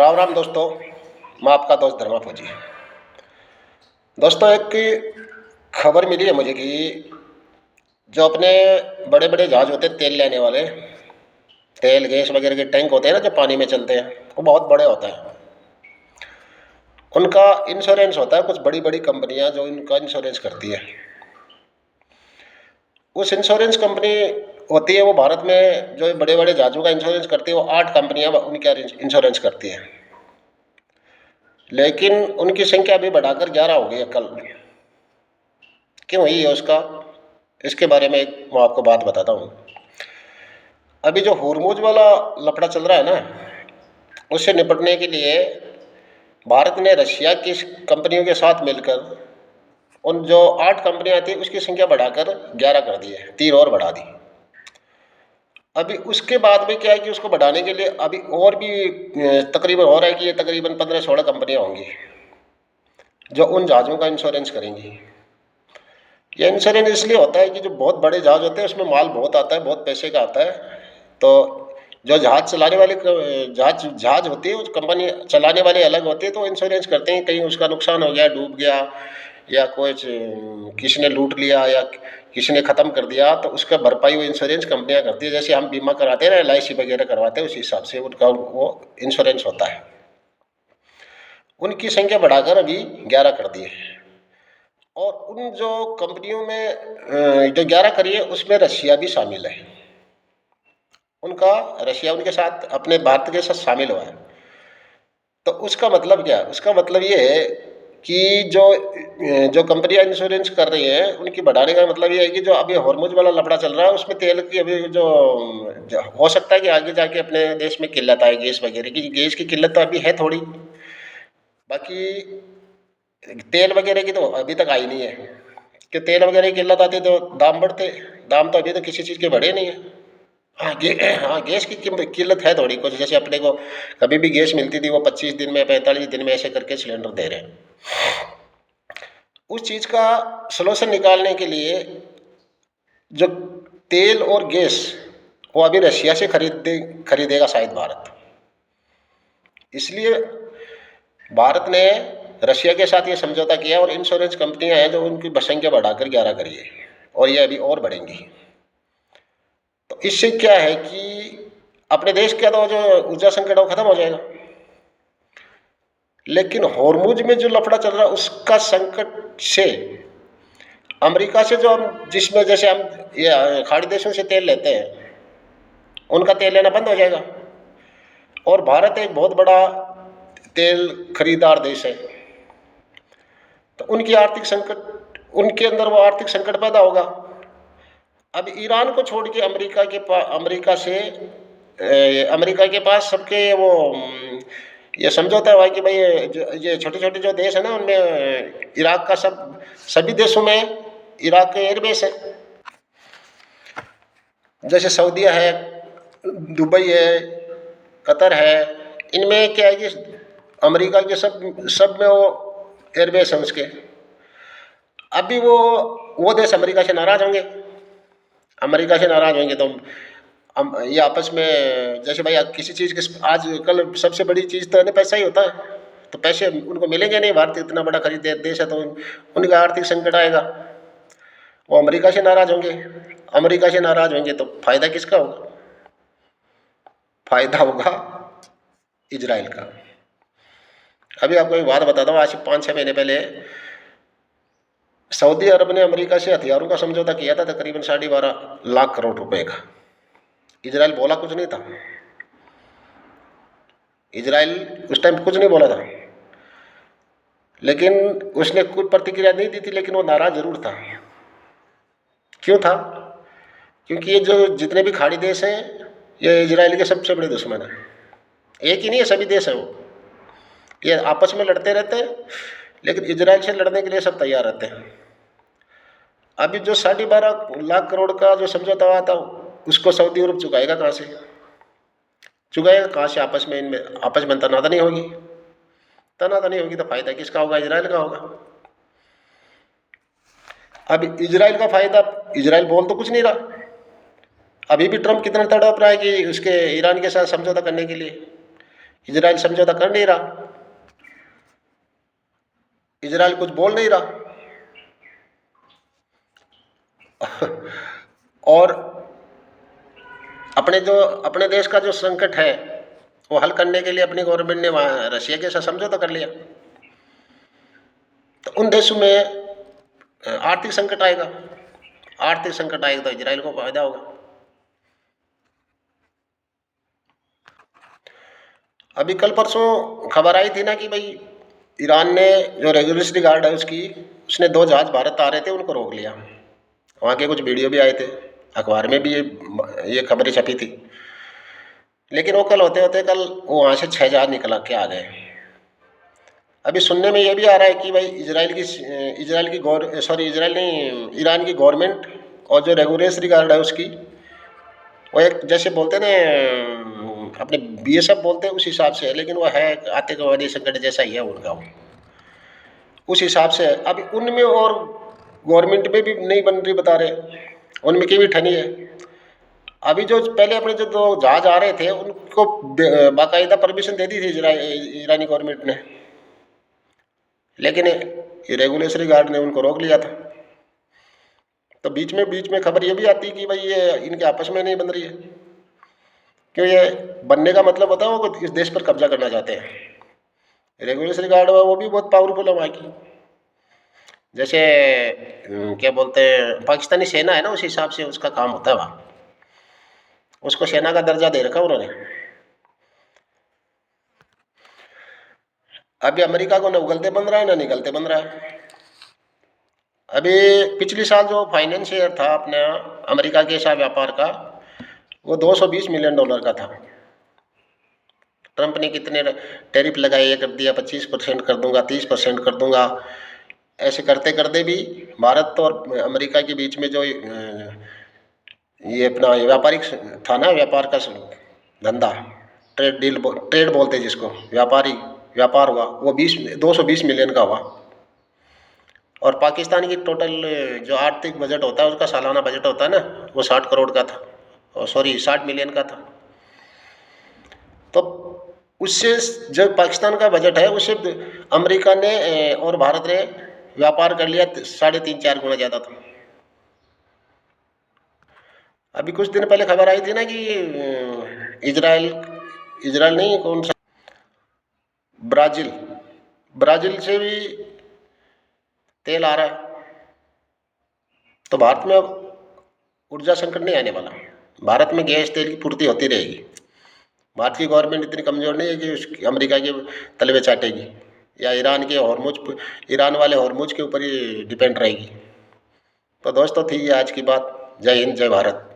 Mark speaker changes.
Speaker 1: राम राम दोस्तों। मैं आपका दोस्त धर्मा फौजी। दोस्तों, एक खबर मिली है मुझे कि जो अपने बड़े बड़े जहाज होते हैं तेल लेने वाले, तेल गैस वगैरह के टैंक होते हैं ना जो पानी में चलते हैं, वो बहुत बड़े होते हैं। उनका इंश्योरेंस होता है, कुछ बड़ी बड़ी कंपनियां जो इनका इंश्योरेंस करती है। उस इंश्योरेंस कंपनी होती है वो भारत में जो बड़े बड़े जहाज़ों का इंश्योरेंस करती है, वो 8 कंपनियां उनका इंश्योरेंस करती है। लेकिन उनकी संख्या अभी बढ़ाकर 11 हो गई है कल। क्यों हुई है उसका, इसके बारे में एक मैं आपको बात बताता हूँ। अभी जो होर्मुज वाला लफड़ा चल रहा है ना, उससे निपटने के लिए भारत ने रशिया की कंपनियों के साथ मिलकर उन जो 8 कंपनियां थी उसकी संख्या बढ़ाकर 11 कर दी है, 3 और बढ़ा दी। अभी उसके बाद में क्या है कि उसको बढ़ाने के लिए अभी और भी तकरीबन हो रहा है कि ये तकरीबन 15-16 कंपनियां होंगी जो उन जहाज़ों का इंश्योरेंस करेंगी। ये इंश्योरेंस इसलिए होता है कि जो बहुत बड़े जहाज़ होते हैं उसमें माल बहुत आता है, बहुत पैसे का आता है। तो जो जहाज़ चलाने वाले जहाज़ होती है, उस कंपनी चलाने वाले अलग होते हैं, तो इंश्योरेंस करते हैं। कहीं उसका नुकसान हो गया, डूब गया, या कुछ किसी ने लूट लिया, या किसी ने ख़त्म कर दिया, तो उसका भरपाई वो इंश्योरेंस कंपनियां करती है। जैसे हम बीमा कराते हैं ना, LIC वगैरह करवाते हैं, उस हिसाब से उनका वो इंश्योरेंस होता है। उनकी संख्या बढ़ाकर अभी 11 कर दी है। और उन जो कंपनियों में जो 11 करी है उसमें रशिया भी शामिल है। रशिया उनके साथ, अपने भारत के साथ शामिल हुआ है। तो उसका मतलब क्या है? उसका मतलब ये है कि जो कंपनियां इंश्योरेंस कर रही हैं उनकी बढ़ाने का मतलब ये है कि जो अभी हॉर्मुज वाला लफड़ा चल रहा है उसमें तेल की अभी जो हो सकता है कि आगे जाके अपने देश में किल्लत आए गैस वगैरह की। गैस की किल्लत तो अभी है थोड़ी, बाकी तेल वगैरह की तो अभी तक आई नहीं है। कि तेल वगैरह की किल्लत आती तो दाम बढ़ते। दाम तो अभी तो किसी चीज़ के बढ़े नहीं है। हाँ, गैस की किल्लत है थोड़ी कुछ। जैसे अपने को कभी भी गैस मिलती थी, वो 25 दिन में, 45 दिन में ऐसे करके सिलेंडर दे रहे हैं। उस चीज़ का सलूशन निकालने के लिए जो तेल और गैस वो अभी रशिया से खरीदेगा शायद भारत। इसलिए भारत ने रशिया के साथ ये समझौता किया और इंश्योरेंस कंपनियां हैं जो उनकी संख्या बढ़ाकर 11 करी है, और ये अभी और बढ़ेंगी। तो इससे क्या है कि अपने देश का तो जो ऊर्जा संकट है वो खत्म हो जाएगा। लेकिन हॉर्मुज में जो लफड़ा चल रहा है उसका संकट से अमेरिका से, जो हम जिसमें जैसे हम ये खाड़ी देशों से तेल लेते हैं, उनका तेल लेना बंद हो जाएगा। और भारत एक बहुत बड़ा तेल खरीदार देश है, तो उनकी आर्थिक संकट, उनके अंदर वो आर्थिक संकट पैदा होगा। अब ईरान को छोड़ के अमेरिका के पास सबके वो ये समझौता हुआ है कि भाई ये छोटे छोटे जो देश है ना, उनमें इराक का सभी देशों में इराक के एयरबेस है। जैसे सऊदीया है, दुबई है, कतर है। इनमें क्या है कि अमेरिका के सब में वो एयरबेस है उसके। अभी वो देश अमेरिका से नाराज़ होंगे। अमेरिका से नाराज़ होंगे तो ये आपस में, जैसे भाई किसी चीज़ के आज कल सबसे बड़ी चीज़ तो है ना, पैसा ही होता है। तो पैसे उनको मिलेंगे नहीं, भारत इतना बड़ा खरीद देश है, तो उनका आर्थिक संकट आएगा। वो अमेरिका से नाराज़ होंगे। अमेरिका से नाराज़ होंगे तो फायदा किसका होगा? फायदा होगा इजराइल का। अभी आपको एक बात बताता हूँ। आज से 5-6 महीने पहले सऊदी अरब ने अमेरिका से हथियारों का समझौता किया था, तकरीबन 12.5 लाख करोड़ रुपए का। इजराइल बोला कुछ नहीं था। इजराइल उस टाइम कुछ नहीं बोला था, लेकिन उसने कोई प्रतिक्रिया नहीं दी थी, लेकिन वो नाराज जरूर था। क्यों था? क्योंकि ये जो जितने भी खाड़ी देश हैं, ये इजराइल के सबसे बड़े दुश्मन हैं। एक ही नहीं है, सभी देश हैं वो। ये आपस में लड़ते रहते हैं, लेकिन इजराइल से लड़ने के लिए सब तैयार रहते हैं। अभी जो 12.5 लाख करोड़ का जो समझौता हुआ था, उसको सऊदी अरब चुकाएगा कहाँ से? चुकाएगा कहाँ से? इनमें आपस में तनातनी होगी। तनातनी होगी तो फायदा किसका होगा? इजराइल का होगा। अब इजराइल का फायदा, इजराइल बोल तो कुछ नहीं रहा। अभी भी ट्रम्प कितना तड़प रहा है कि उसके ईरान के साथ समझौता करने के लिए। इजराइल समझौता कर नहीं रहा, इजराइल कुछ बोल नहीं रहा। और अपने देश का जो संकट है वो हल करने के लिए अपनी गवर्नमेंट ने वहाँ रशिया के साथ समझौता कर लिया। तो उन देशों में आर्थिक संकट आएगा, आर्थिक संकट आएगा तो इजराइल को फायदा होगा। अभी कल परसों खबर आई थी ना कि भाई ईरान ने जो रेगुलेटरी गार्ड है उसने 2 जहाज भारत आ रहे थे उनको रोक लिया। वहाँ के कुछ वीडियो भी आए थे, अखबार में भी ये खबरें छपी थी। लेकिन वो कल होते होते कल वो वहाँ से 6 जहाज निकला के आ गए। अभी सुनने में ये भी आ रहा है कि भाई इजराइल की इजराइल नहीं, ईरान की गवर्नमेंट और जो रेगुलेटरी गार्ड है उसकी, वो एक जैसे बोलते हैं ना अपने बीएसएफ बोलते हैं उस हिसाब से है, लेकिन वो है आतंकवादी संगठन जैसा ही है उनका, वो उस हिसाब से है। अभी उनमें और गवर्नमेंट में भी नहीं बन रही, बता रहे उनमें की भी ठनी है। अभी जो पहले अपने जो 2 जहाज आ रहे थे उनको बाकायदा परमिशन दे दी थी ईरानी गवर्नमेंट ने, लेकिन ये रेगुलेटरी गार्ड ने उनको रोक लिया था। तो बीच में खबर ये भी आती है कि भाई ये इनके आपस में नहीं बन रही है, क्यों ये बनने का मतलब होता है वो इस देश पर कब्जा करना चाहते हैं। रेगुलेटरी गार्ड वो भी बहुत पावरफुल है वहाँ की, जैसे क्या बोलते हैं पाकिस्तानी सेना है ना, उस हिसाब से उसका काम होता है वहाँ, उसको सेना का दर्जा दे रखा उन्होंने। अभी अमेरिका को न उगलते बन रहा है ना निकलते बन रहा है। अभी पिछले साल जो फाइनेंस ईयर था अपने अमेरिका के साथ व्यापार का, वो $220 मिलियन का था। ट्रंप ने कितने टैरिफ लगाए, ये कर दिया, 25% कर दूंगा, 30% कर दूंगा। ऐसे करते करते भी भारत और अमेरिका के बीच में जो ये अपना व्यापारिक था ना, व्यापार का धंधा, ट्रेड बोलते जिसको, व्यापार हुआ, वो 220 मिलियन का हुआ। और पाकिस्तान की टोटल जो आर्थिक बजट होता है, उसका सालाना बजट होता है ना, वो 60 करोड़ का था, और 60 मिलियन का था। तो उससे जो पाकिस्तान का बजट है उससे अमेरिका ने और भारत ने व्यापार कर लिया 3.5-4 गुना ज़्यादा था। अभी कुछ दिन पहले खबर आई थी ना कि इजराइल नहीं, कौन सा, ब्राज़ील से भी तेल आ रहा है। तो भारत में अब ऊर्जा संकट नहीं आने वाला, भारत में गैस तेल की पूर्ति होती रहेगी। भारत की गवर्नमेंट इतनी कमज़ोर नहीं है कि अमेरिका के तलवे चाटेगी या ईरान वाले हॉर्मुज के ऊपर ही डिपेंड रहेगी। तो दोस्तों थी ये आज की बात। जय हिंद, जय भारत।